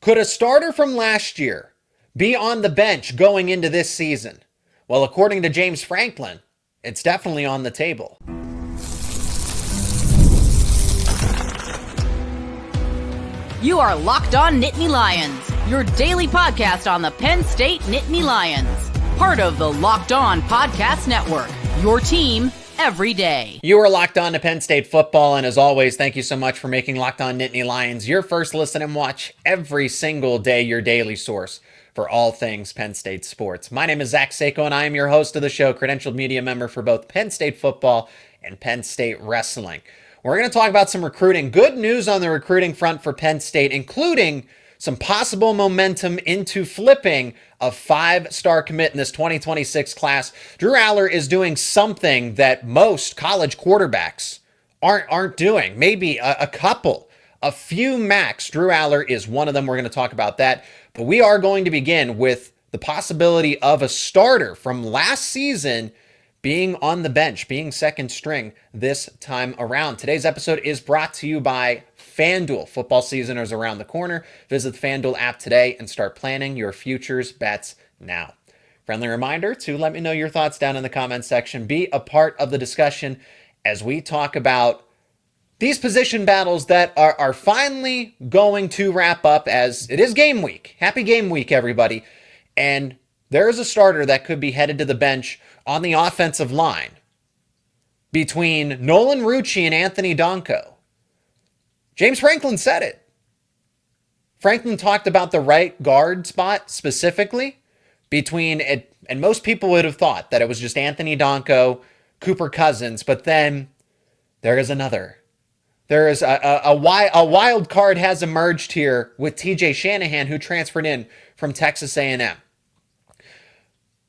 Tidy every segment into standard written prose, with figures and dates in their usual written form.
Could a starter from last year be on the bench going into this season? Well, according to James Franklin, it's definitely on the table. You are Locked On Nittany Lions, your daily podcast on the Penn State Nittany Lions. Part of the Locked On Podcast Network, your team every day. You are Locked On to Penn State football, and as always, thank you so much for making Locked On Nittany Lions your first listen and watch every single day, your daily source for all things Penn State sports. My name is Zach Seyko, and I am your host of the show, credentialed media member for both Penn State football and Penn State wrestling. We're going to talk about some recruiting. Good news on the recruiting front for Penn State, including some possible momentum into flipping a 5-star commit in this 2026 class. Drew Allar is doing something that most college quarterbacks aren't doing. Maybe a couple, a few max. Drew Allar is one of them. We're going to talk about that. But we are going to begin with the possibility of a starter from last season being on the bench, being second string this time around. Today's episode is brought to you by FanDuel. Football season is around the corner. Visit the FanDuel app today and start planning your futures bets now. Friendly reminder to let me know your thoughts down in the comments section. Be a part of the discussion as we talk about these position battles that are finally going to wrap up, as it is game week. Happy game week, everybody. And there is a starter that could be headed to the bench on the offensive line between Nolan Rucci and Anthony Donkoh. James Franklin said it. Franklin talked about the right guard spot specifically between it, and most people would have thought that it was just Anthony Donkoh, Cooper Cousins, but then there is another. There is a wild card has emerged here with TJ Shanahan, who transferred in from Texas A&M.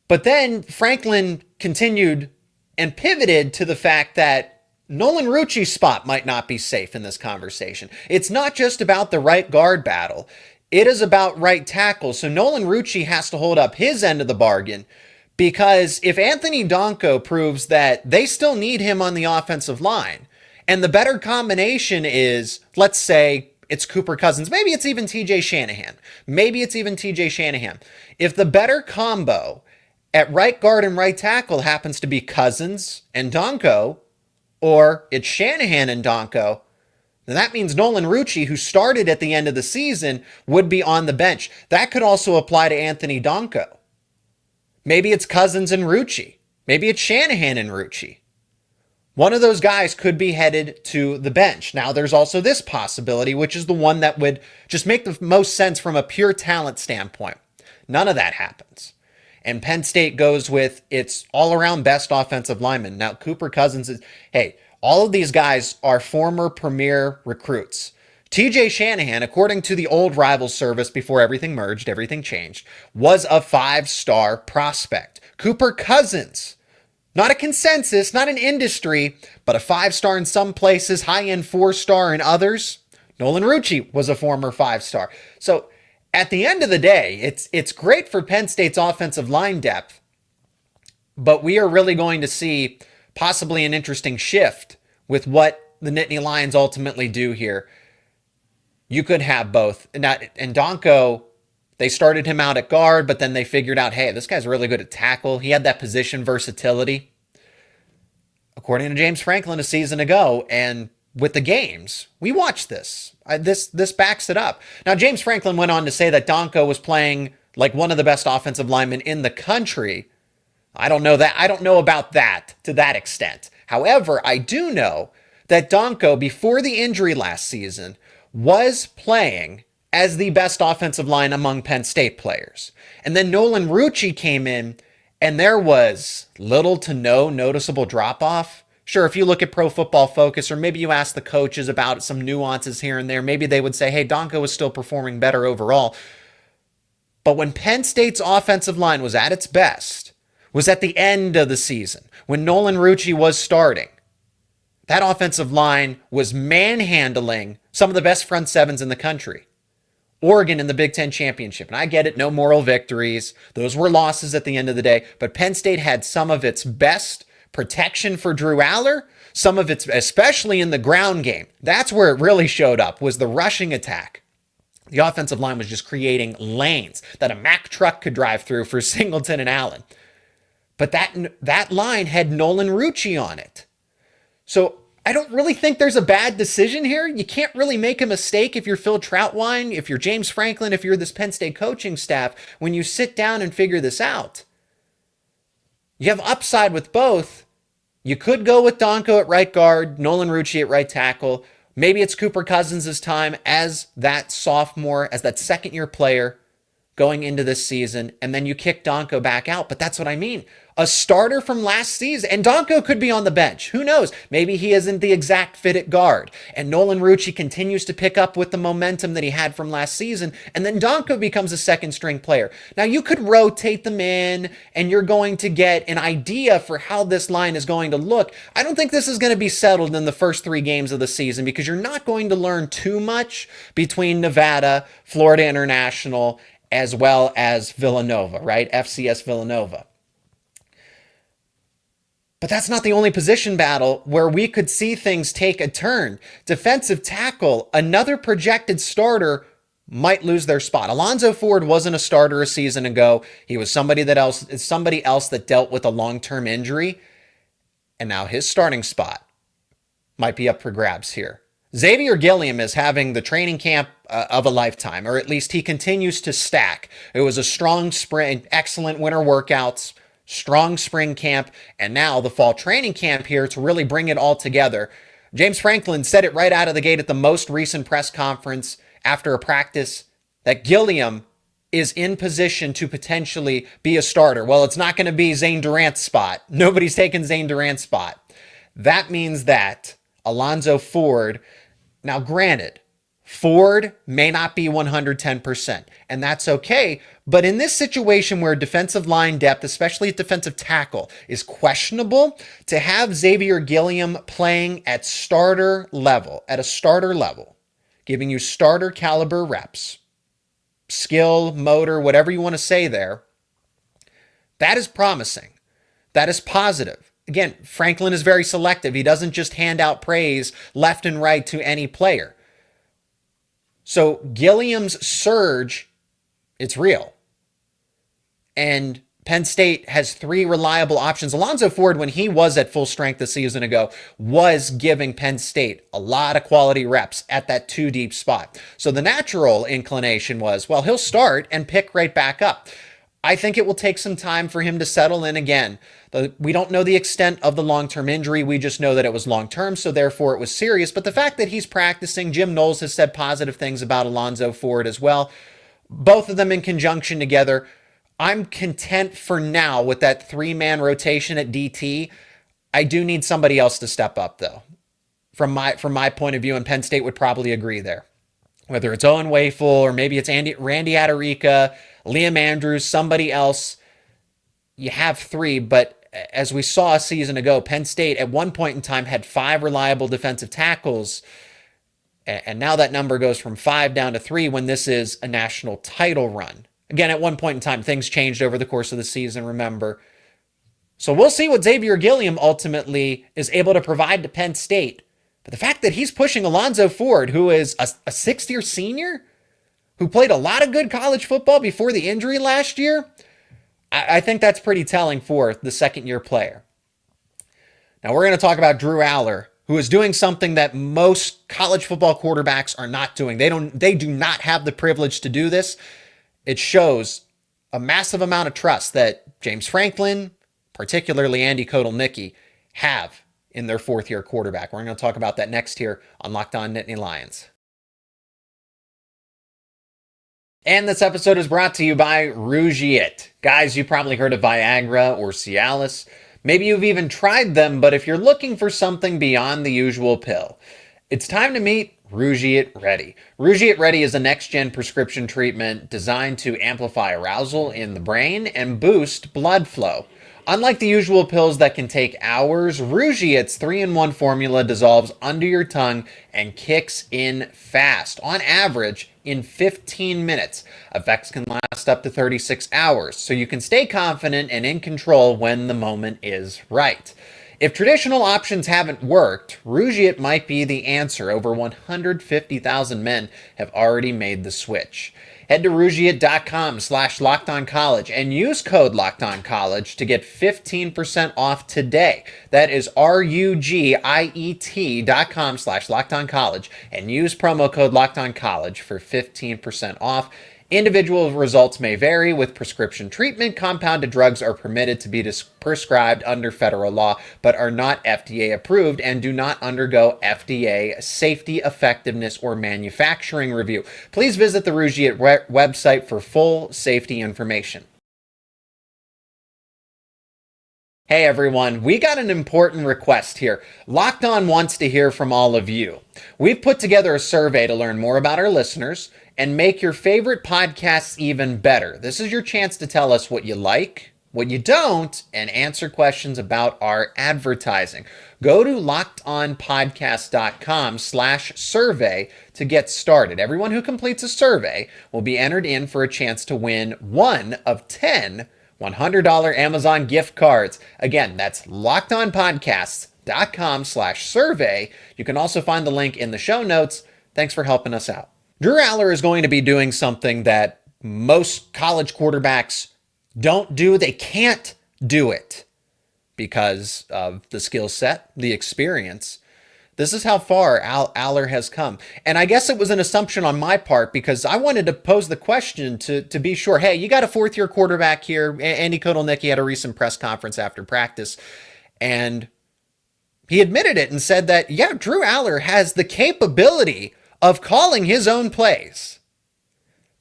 But then Franklin continued and pivoted to the fact that Nolan Rucci's spot might not be safe in this conversation. It's not just about the right guard battle. It is about right tackle. So Nolan Rucci has to hold up his end of the bargain, because if Anthony Donkoh proves that they still need him on the offensive line, and the better combination is, let's say, it's Cooper Cousins. Maybe it's even TJ Shanahan. If the better combo at right guard and right tackle happens to be Cousins and Donkoh, or it's Shanahan and Donkoh, then that means Nolan Rucci, who started at the end of the season, would be on the bench. That could also apply to Anthony Donkoh. Maybe it's Cousins and Rucci. Maybe it's Shanahan and Rucci. One of those guys could be headed to the bench. Now, there's also this possibility, which is the one that would just make the most sense from a pure talent standpoint. None of that happens. And Penn State goes with its all-around best offensive lineman. Now, Cooper Cousins is, hey, all of these guys are former premier recruits. TJ Shanahan, according to the old rival service before everything merged, everything changed, was a 5-star prospect. Cooper Cousins, not a consensus, not an industry, but a 5-star in some places, high-end 4-star in others. Nolan Rucci was a former 5-star. So at the end of the day, it's great for Penn State's offensive line depth, but we are really going to see possibly an interesting shift with what the Nittany Lions ultimately do here. You could have both. And Donkoh, they started him out at guard, but then they figured out, hey, this guy's really good at tackle. He had that position versatility, according to James Franklin a season ago. And with the games, we watched this. This backs it up. Now, James Franklin went on to say that Donkoh was playing like one of the best offensive linemen in the country. I don't know about that to that extent. However, I do know that Donkoh, before the injury last season, was playing as the best offensive line among Penn State players. And then Nolan Rucci came in, and there was little to no noticeable drop-off. Sure, if you look at Pro Football Focus, or maybe you ask the coaches about some nuances here and there, maybe they would say, hey, Donkoh was still performing better overall. But when Penn State's offensive line was at its best, was at the end of the season, when Nolan Rucci was starting, that offensive line was manhandling some of the best front sevens in the country. Oregon in the Big Ten Championship. And I get it, no moral victories. Those were losses at the end of the day. But Penn State had some of its best protection for Drew Allar, some of its, especially in the ground game. That's where it really showed up, was the rushing attack. The offensive line was just creating lanes that a Mack truck could drive through for Singleton and Allen. But that line had Nolan Rucci on it. So I don't really think there's a bad decision here. You can't really make a mistake if you're Phil Trautwein, if you're James Franklin, if you're this Penn State coaching staff, when you sit down and figure this out. You have upside with both. You could go with Donkoh at right guard, Nolan Rucci at right tackle. Maybe it's Cooper Cousins' time as that sophomore, as that second-year player going into this season, and then you kick Donkoh back out. But that's what I mean. A starter from last season, and Donkoh could be on the bench. Who knows? Maybe he isn't the exact fit at guard, and Nolan Rucci continues to pick up with the momentum that he had from last season, and then Donkoh becomes a second-string player. Now, you could rotate them in, and you're going to get an idea for how this line is going to look. I don't think this is going to be settled in the first 3 games of the season because you're not going to learn too much between Nevada, Florida International, as well as Villanova, right? FCS Villanova. But that's not the only position battle where we could see things take a turn. Defensive tackle, another projected starter might lose their spot. Alonzo Ford wasn't a starter a season ago. He was somebody else that dealt with a long-term injury. And now his starting spot might be up for grabs here. Xavier Gilliam is having the training camp of a lifetime, or at least he continues to stack. It was a strong spring, excellent winter workouts, strong spring camp, and now the fall training camp here to really bring it all together. James Franklin said it right out of the gate at the most recent press conference after a practice that Gilliam is in position to potentially be a starter. Well, it's not going to be Zane Durant's spot. Nobody's taking Zane Durant's spot. That means that Alonzo Ford, now granted, Ford may not be 110%, and that's okay. But in this situation where defensive line depth, especially at defensive tackle, is questionable, to have Xavier Gilliam playing at starter level, giving you starter caliber reps, skill, motor, whatever you want to say there, that is promising. That is positive. Again, Franklin is very selective. He doesn't just hand out praise left and right to any player. So Gilliam's surge, it's real. And Penn State has 3 reliable options. Alonzo Ford, when he was at full strength a season ago, was giving Penn State a lot of quality reps at that 2 deep spot. So the natural inclination was, well, he'll start and pick right back up. I think it will take some time for him to settle in again. We don't know the extent of the long-term injury. We just know that it was long-term, so therefore it was serious. But the fact that he's practicing, Jim Knowles has said positive things about Alonzo Ford as well. Both of them in conjunction together. I'm content for now with that 3-man rotation at DT. I do need somebody else to step up, though. From my point of view, and Penn State would probably agree there. Whether it's Owen Wafel or maybe it's Randy Adarica, Liam Andrews, somebody else. You have 3, but as we saw a season ago, Penn State at one point in time had 5 reliable defensive tackles, and now that number goes from 5 down to 3 when this is a national title run. Again, at one point in time, things changed over the course of the season, remember. So we'll see what Xavier Gilliam ultimately is able to provide to Penn State. But the fact that he's pushing Alonzo Ford, who is a 6th-year senior, who played a lot of good college football before the injury last year, I think that's pretty telling for the second-year player. Now we're going to talk about Drew Allar, who is doing something that most college football quarterbacks are not doing. They do not have the privilege to do this. It shows a massive amount of trust that James Franklin, particularly Andy Kotelnicki, have in their 4th-year quarterback. We're going to talk about that next here on Locked On Nittany Lions. And this episode is brought to you by Rougiet. Guys, you probably heard of Viagra or Cialis. Maybe you've even tried them, but if you're looking for something beyond the usual pill, it's time to meet Rougiet Ready. Rougiet Ready is a next-gen prescription treatment designed to amplify arousal in the brain and boost blood flow. Unlike the usual pills that can take hours, Rougiet's 3-in-1 formula dissolves under your tongue and kicks in fast. On average, in 15 minutes. Effects can last up to 36 hours, so you can stay confident and in control when the moment is right. If traditional options haven't worked, Rucci might be the answer. Over 150,000 men have already made the switch. Head to Rugiet.com/LockedOnCollege and use code LockedOnCollege to get 15% off today. That is RUGIET.com/LockedOnCollege and use promo code LockedOnCollege for 15% off. Individual results may vary with prescription treatment. Compounded drugs are permitted to be prescribed under federal law, but are not FDA approved and do not undergo FDA safety, effectiveness, or manufacturing review. Please visit the Rucci website for full safety information. Hey everyone, we got an important request here. Locked On wants to hear from all of you. We've put together a survey to learn more about our listeners and make your favorite podcasts even better. This is your chance to tell us what you like, what you don't, and answer questions about our advertising. Go to lockedonpodcast.com/survey to get started. Everyone who completes a survey will be entered in for a chance to win one of 10 $100 Amazon gift cards. Again, that's lockedonpodcast.com/survey. You can also find the link in the show notes. Thanks for helping us out. Drew Allar is going to be doing something that most college quarterbacks don't do. They can't do it because of the skill set, the experience. This is how far Allar has come. And I guess it was an assumption on my part because I wanted to pose the question to be sure. Hey, you got a fourth-year quarterback here. Andy Kotelnicki had a recent press conference after practice, and he admitted it and said that, yeah, Drew Allar has the capability of calling his own plays.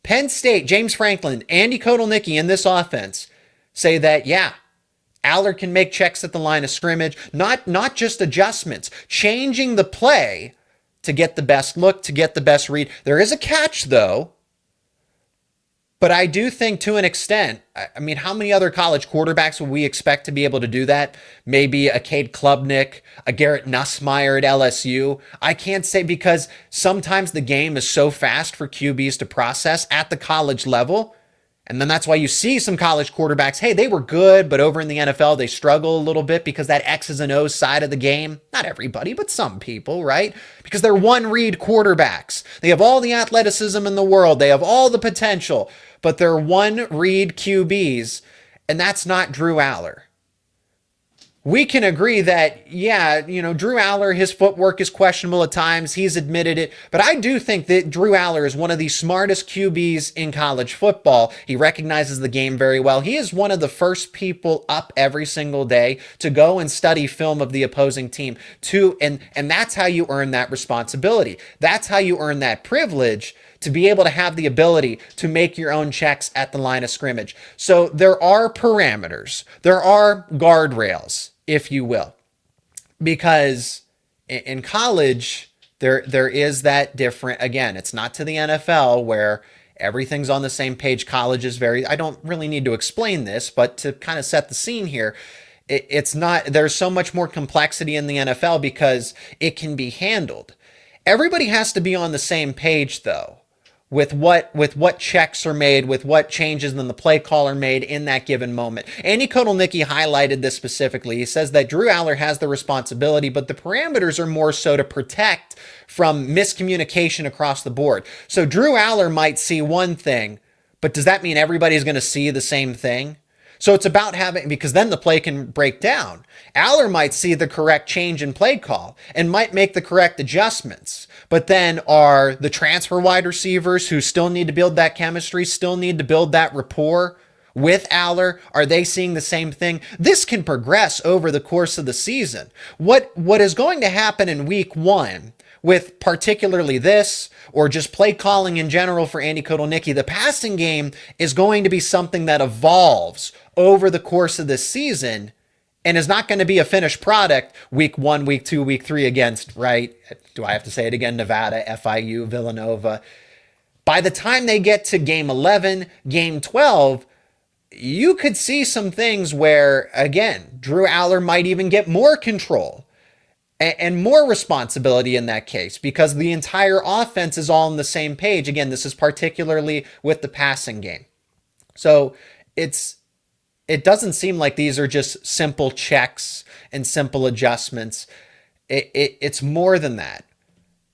Penn State, James Franklin, Andy Kotelnicki in this offense say that, yeah, Allar can make checks at the line of scrimmage, not just adjustments, changing the play to get the best look, to get the best read. There is a catch, though, but I do think to an extent, I mean, how many other college quarterbacks would we expect to be able to do that? Maybe a Cade Klubnik, a Garrett Nussmeier at LSU. I can't say because sometimes the game is so fast for QBs to process at the college level. And then that's why you see some college quarterbacks, hey, they were good, but over in the NFL, they struggle a little bit because that X's and O's side of the game, not everybody, but some people, right? Because they're one-read quarterbacks. They have all the athleticism in the world. They have all the potential, but they're one-read QBs, and that's not Drew Allar. We can agree that, yeah, Drew Allar, his footwork is questionable at times. He's admitted it. But I do think that Drew Allar is one of the smartest QBs in college football. He recognizes the game very well. He is one of the first people up every single day to go and study film of the opposing team and that's how you earn that responsibility. That's how you earn that privilege to be able to have the ability to make your own checks at the line of scrimmage. So there are parameters. There are guardrails, if you will, because in college, there is that different, again, it's not to the NFL where everything's on the same page. College is I don't really need to explain this, but to kind of set the scene here, it's not, there's so much more complexity in the NFL because it can be handled. Everybody has to be on the same page though, with what checks are made, with what changes in the play call are made in that given moment. Andy Kotelnicki highlighted this specifically. He says that Drew Allar has the responsibility, but the parameters are more so to protect from miscommunication across the board. So Drew Allar might see one thing, but does that mean everybody's going to see the same thing? So it's about having, because then the play can break down. Allar might see the correct change in play call and might make the correct adjustments. But then are the transfer wide receivers who still need to build that chemistry, still need to build that rapport with Allar, are they seeing the same thing? This can progress over the course of the season. What is going to happen in week one with particularly this, or just play calling in general for Andy Kotelnicki, the passing game is going to be something that evolves over the course of this season and is not going to be a finished product week 1, week 2, week 3 against, right? Do I have to say it again? Nevada, FIU, Villanova. By the time they get to game 11, game 12, you could see some things where, again, Drew Allar might even get more control and more responsibility in that case because the entire offense is all on the same page. Again, this is particularly with the passing game. So it's it doesn't seem like these are just simple checks and simple adjustments. It's more than that.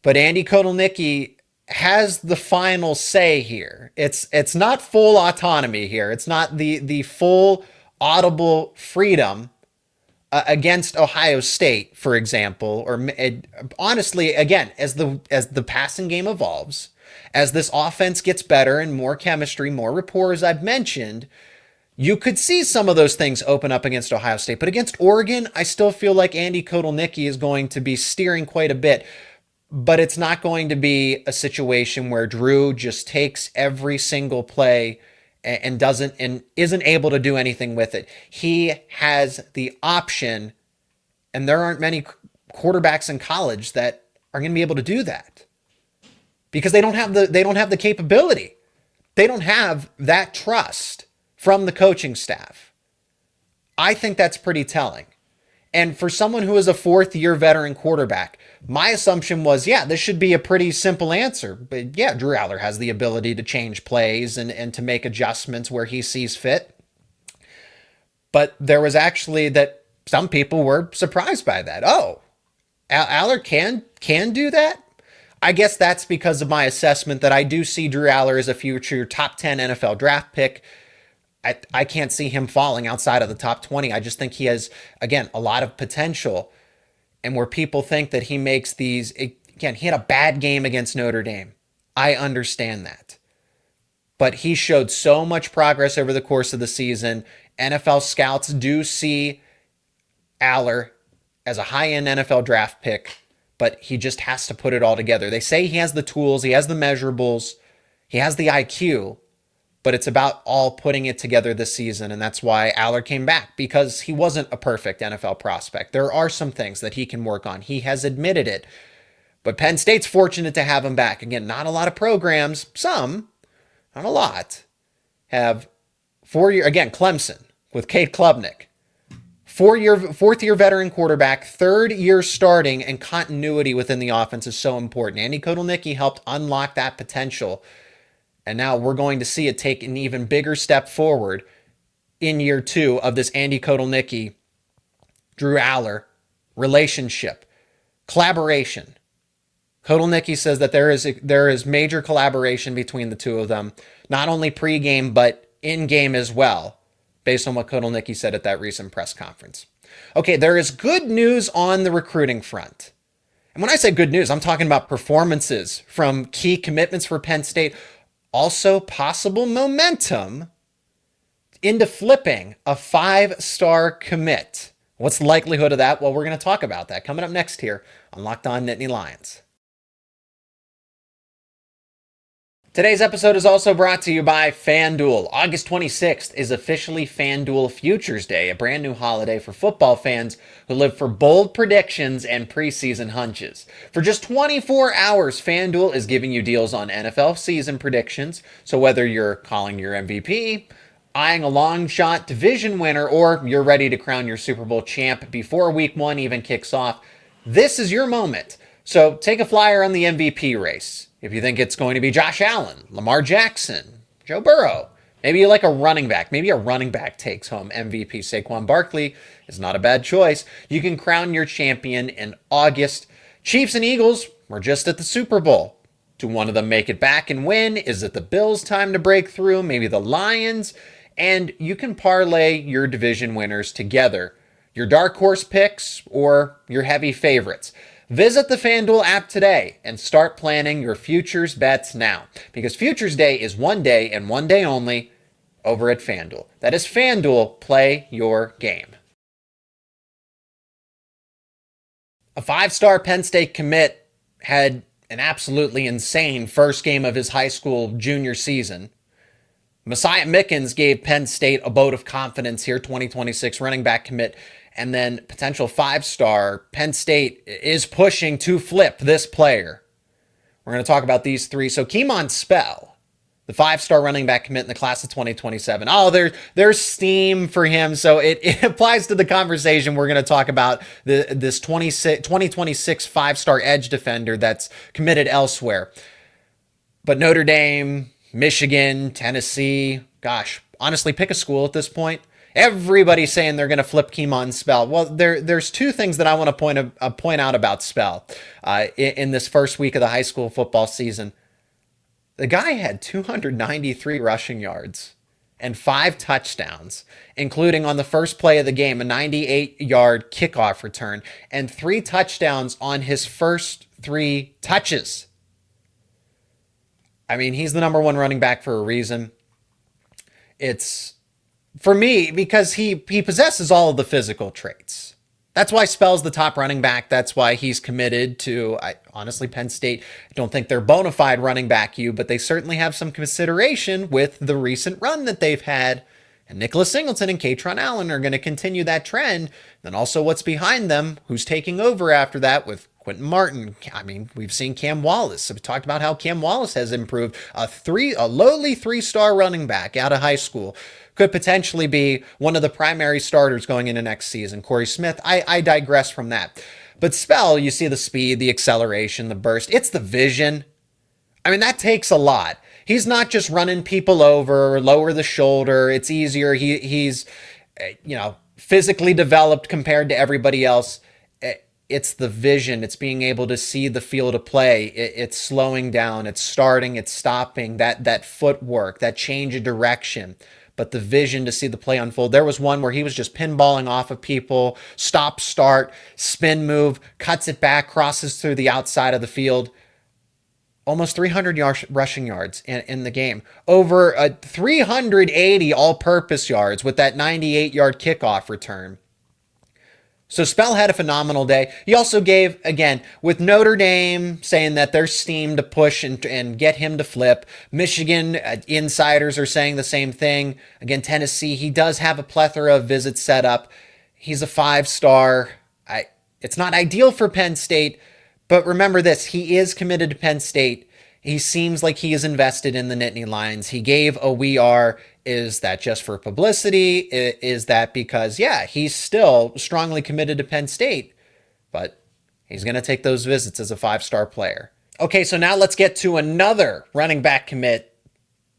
But Andy Kotelnicki has the final say here. It's not full autonomy here. It's not the full audible freedom against Ohio State, for example. Or honestly, again, as the passing game evolves, as this offense gets better and more chemistry, more rapport, as I've mentioned, you could see some of those things open up against Ohio State. But against Oregon, I still feel like Andy Kotelnicki is going to be steering quite a bit. But it's not going to be a situation where Drew just takes every single play and isn't able to do anything with it. He has the option, and there aren't many quarterbacks in college that are going to be able to do that because they don't have the capability. They don't have that trust from the coaching staff. I think that's pretty telling. And for someone who is a fourth-year veteran quarterback, my assumption was, this should be a pretty simple answer. But Drew Allar has the ability to change plays and to make adjustments where he sees fit. But there was actually that some people were surprised by that. Oh, Allar can do that? I guess that's because of my assessment that I do see Drew Allar as a future top 10 NFL draft pick. I can't see him falling outside of the top 20. I just think he has, again, a lot of potential. And where people think that he makes these, again, he had a bad game against Notre Dame. I understand that. But he showed so much progress over the course of the season. NFL scouts do see Allar as a high-end NFL draft pick, but he just has to put it all together. They say he has the tools, he has the measurables, he has the IQ, but it's about all putting it together this season, and that's why Allar came back, because he wasn't a perfect NFL prospect. There are some things that he can work on. He has admitted it. But Penn State's fortunate to have him back. Again, not a lot of programs, some, not a lot, have 4 year, again, Clemson with Kate Klubnik. Fourth year veteran quarterback, third year starting, and continuity within the offense is so important. Andy Kotelnicki helped unlock that potential. And now we're going to see it take an even bigger step forward in year 2 of this Andy Kotelnicki, Drew Allar relationship, collaboration. Kotelnicki says that there is major collaboration between the two of them, not only pregame, but in-game as well, based on what Kotelnicki said at that recent press conference. Okay, there is good news on the recruiting front. And when I say good news, I'm talking about performances from key commitments for Penn State. Also possible momentum into flipping a 5-star commit. What's the likelihood of that? Well, we're going to talk about that coming up next here on Locked On Nittany Lions. Today's episode is also brought to you by FanDuel. August 26th is officially FanDuel Futures Day, a brand new holiday for football fans who live for bold predictions and preseason hunches. For just 24 hours, FanDuel is giving you deals on NFL season predictions. So whether you're calling your MVP, eyeing a long shot division winner, or you're ready to crown your Super Bowl champ before week 1 even kicks off, this is your moment. So take a flyer on the MVP race. If you think it's going to be Josh Allen, Lamar Jackson, Joe Burrow, maybe you like a running back. Maybe a running back takes home MVP. Saquon Barkley is not a bad choice. You can crown your champion in August. Chiefs and Eagles were just at the Super Bowl. Do one of them make it back and win? Is it the Bills' time to break through? Maybe the Lions? And you can parlay your division winners together. Your dark horse picks or your heavy favorites. Visit the FanDuel app today and start planning your futures bets now, because Futures Day is one day and one day only over at FanDuel. That is FanDuel. Play your game. A 5-star Penn State commit had an absolutely insane first game of his high school junior season. Messiah Mickens gave Penn State a vote of confidence here, 2026 running back commit. And then potential 5-star, Penn State is pushing to flip this player. We're going to talk about these 3. So Kemon Spell, the 5-star running back commit in the class of 2027. Oh, there's steam for him. So it applies to the conversation. We're going to talk about this 2026 5-star edge defender that's committed elsewhere. But Notre Dame, Michigan, Tennessee, gosh, honestly, pick a school at this point. Everybody's saying they're going to flip Kemon Spell. Well, there's two things that I want to point out about Spell in this first week of the high school football season. The guy had 293 rushing yards and 5 touchdowns, including on the first play of the game, a 98-yard kickoff return, and 3 touchdowns on his first 3 touches. I mean, he's the number 1 running back for a reason. It's, for me, because he possesses all of the physical traits. That's why Spell's the top running back. That's why he's committed to, honestly, Penn State. I don't think they're bona fide running back but they certainly have some consideration with the recent run that they've had. And Nicholas Singleton and Katron Allen are going to continue that trend. Then also what's behind them, who's taking over after that with Quentin Martin. I mean, we've seen Cam Wallace. We've talked about how Cam Wallace has improved. A lowly 3-star running back out of high school. Could potentially be one of the primary starters going into next season. Corey Smith, I digress from that. But Spell, you see the speed, the acceleration, the burst. It's the vision. I mean, that takes a lot. He's not just running people over or lower the shoulder. It's easier. He's physically developed compared to everybody else. It's the vision. It's being able to see the field of play. It's slowing down. It's starting. It's stopping. That footwork, that change of direction. But the vision to see the play unfold. There was one where he was just pinballing off of people, stop, start, spin move, cuts it back, crosses through the outside of the field. Almost 300 rushing yards in the game. Over 380 all-purpose yards with that 98-yard kickoff return. So Spell had a phenomenal day. He also gave, again, with Notre Dame saying that they're steamed to push and get him to flip. Michigan insiders are saying the same thing. Again, Tennessee, he does have a plethora of visits set up. He's a 5-star. It's not ideal for Penn State, but remember this, he is committed to Penn State. He seems like he is invested in the Nittany Lions. He gave a "we are." Is that just for publicity? Is that because, yeah, he's still strongly committed to Penn State, but he's going to take those visits as a 5-star player. Okay, so now let's get to another running back commit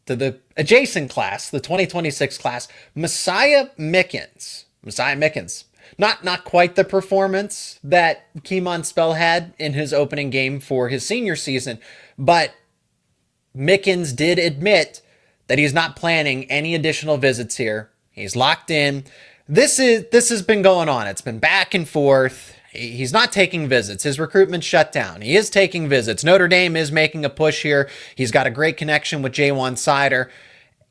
to the adjacent class, the 2026 class, Messiah Mickens. Messiah Mickens. Not quite the performance that Kemon Spell had in his opening game for his senior season, but Mickens did admit that he's not planning any additional visits here. He's locked in. This has been going on. It's been back and forth. He's not taking visits. His recruitment's shut down. He is taking visits. Notre Dame is making a push here. He's got a great connection with J1 Sider.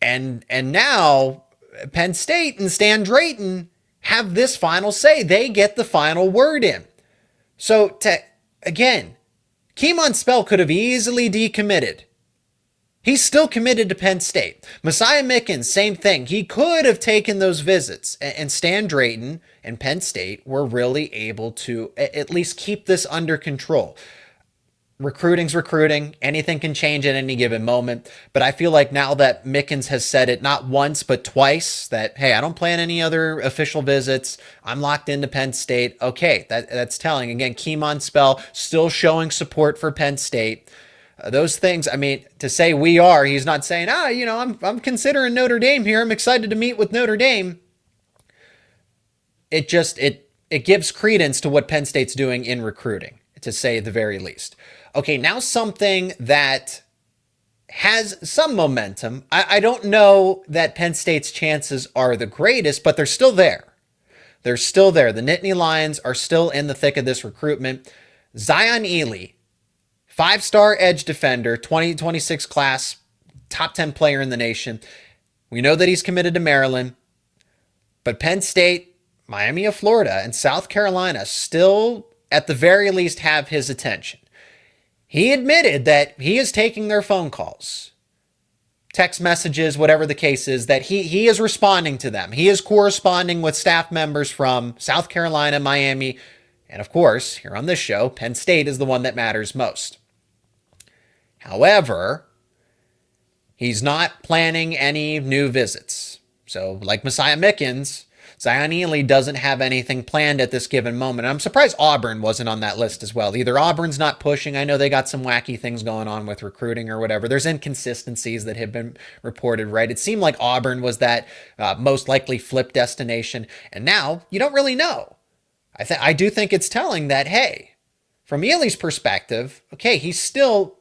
And now Penn State and Stan Drayton have this final say. They get the final word in. So, again, Kemon Spell could have easily decommitted. He's still committed to Penn State. Messiah Mickens, same thing. He could have taken those visits. And Stan Drayton and Penn State were really able to at least keep this under control. Recruiting's recruiting. Anything can change at any given moment. But I feel like now that Mickens has said it not once but twice that, hey, I don't plan any other official visits. I'm locked into Penn State. Okay, that's telling. Again, Kemon Spell still showing support for Penn State. Those things, I mean, to say we are, he's not saying, I'm considering Notre Dame here. I'm excited to meet with Notre Dame. It gives credence to what Penn State's doing in recruiting, to say the very least. Okay, now something that has some momentum. I don't know that Penn State's chances are the greatest, but they're still there. They're still there. The Nittany Lions are still in the thick of this recruitment. Zion Elee, 5-star edge defender, 2026 class, top 10 player in the nation. We know that he's committed to Maryland, but Penn State, Miami of Florida, and South Carolina still, at the very least, have his attention. He admitted that he is taking their phone calls, text messages, whatever the case is, that he is responding to them. He is corresponding with staff members from South Carolina, Miami, and of course, here on this show, Penn State is the one that matters most. However, he's not planning any new visits. So, like Messiah Mickens, Zion Elee doesn't have anything planned at this given moment. And I'm surprised Auburn wasn't on that list as well. Either Auburn's not pushing. I know they got some wacky things going on with recruiting or whatever. There's inconsistencies that have been reported, right? It seemed like Auburn was that most likely flip destination. And now you don't really know. I do think it's telling that, hey, from Elee's perspective, okay, he's still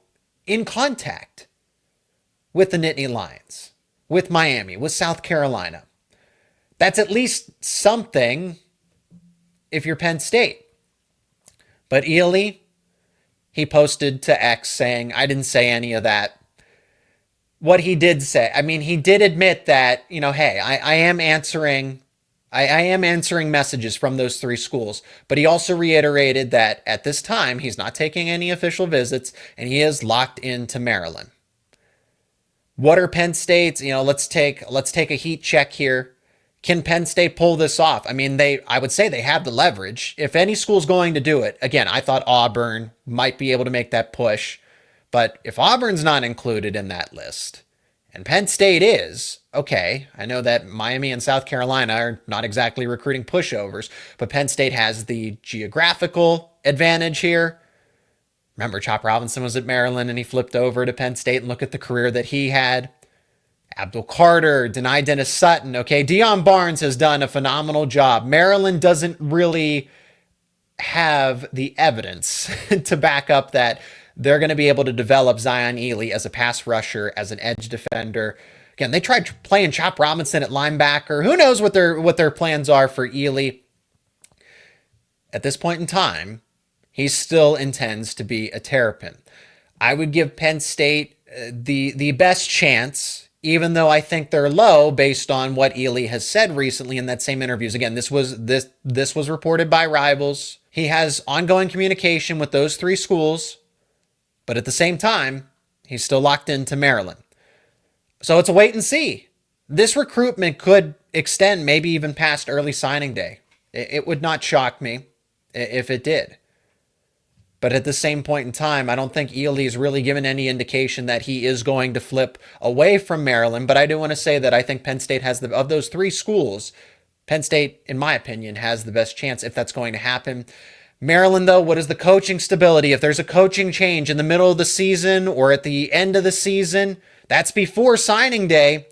in contact with the Nittany Lions, with Miami, with South Carolina. That's at least something if you're Penn State. But Elee, he posted to X saying, I didn't say any of that. What he did say, I mean, he did admit that, hey, I am answering messages from those three schools, but he also reiterated that at this time, he's not taking any official visits and he is locked into Maryland. What are Penn State's, let's take a heat check here. Can Penn State pull this off? I mean, I would say they have the leverage. If any school's going to do it, again, I thought Auburn might be able to make that push, but if Auburn's not included in that list, and Penn State is, okay, I know that Miami and South Carolina are not exactly recruiting pushovers, but Penn State has the geographical advantage here. Remember, Chop Robinson was at Maryland and he flipped over to Penn State, and look at the career that he had. Abdul Carter, Denai Dennis Sutton, okay, Deion Barnes has done a phenomenal job. Maryland doesn't really have the evidence to back up that they're going to be able to develop Zion Elee as a pass rusher, as an edge defender. Again, they tried playing Chop Robinson at linebacker. Who knows what their plans are for Elee? At this point in time, he still intends to be a Terrapin. I would give Penn State the best chance, even though I think they're low based on what Elee has said recently in that same interviews. Again, this was reported by Rivals. He has ongoing communication with those three schools, but at the same time, he's still locked into Maryland. So it's a wait and see. This recruitment could extend maybe even past early signing day. It would not shock me if it did. But at the same point in time, I don't think Elee's really given any indication that he is going to flip away from Maryland. But I do want to say that I think Penn State has of those three schools, Penn State, in my opinion, has the best chance if that's going to happen. Maryland, though, what is the coaching stability? If there's a coaching change in the middle of the season or at the end of the season, that's before signing day.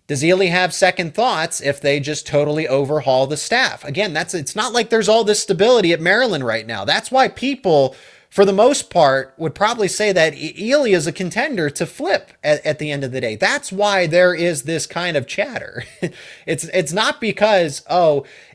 Does Elee have second thoughts if they just totally overhaul the staff? Again, it's not like there's all this stability at Maryland right now. That's why people, for the most part, would probably say that Elee is a contender to flip at the end of the day. That's why there is this kind of chatter. It's not because,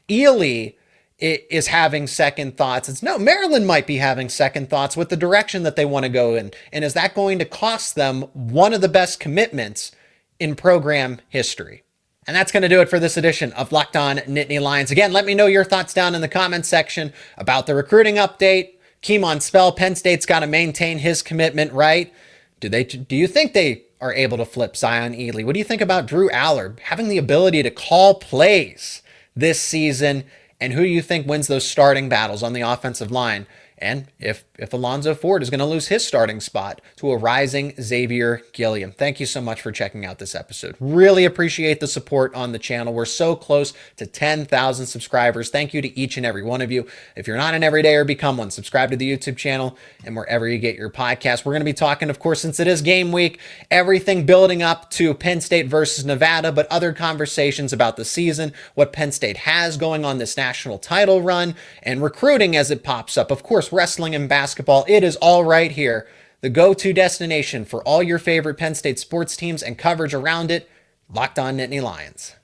Elee is having second thoughts. No, Maryland might be having second thoughts with the direction that they want to go in. And is that going to cost them one of the best commitments in program history? And that's going to do it for this edition of Locked On Nittany Lions. Again, let me know your thoughts down in the comments section about the recruiting update. Kemon Spell, Penn State's got to maintain his commitment, right? Do you think they are able to flip Zion Elee? What do you think about Drew Allar having the ability to call plays this season? And who do you think wins those starting battles on the offensive line? And if Alonzo Ford is going to lose his starting spot to a rising Xavier Gilliam. Thank you so much for checking out this episode. Really appreciate the support on the channel. We're so close to 10,000 subscribers. Thank you to each and every one of you. If you're not an everydayer, become one. Subscribe to the YouTube channel and wherever you get your podcast. We're going to be talking, of course, since it is game week, everything building up to Penn State versus Nevada, but other conversations about the season, what Penn State has going on this national title run, and recruiting as it pops up. Of course, wrestling and basketball, it is all right here. The go-to destination for all your favorite Penn State sports teams and coverage around it. Locked On Nittany Lions.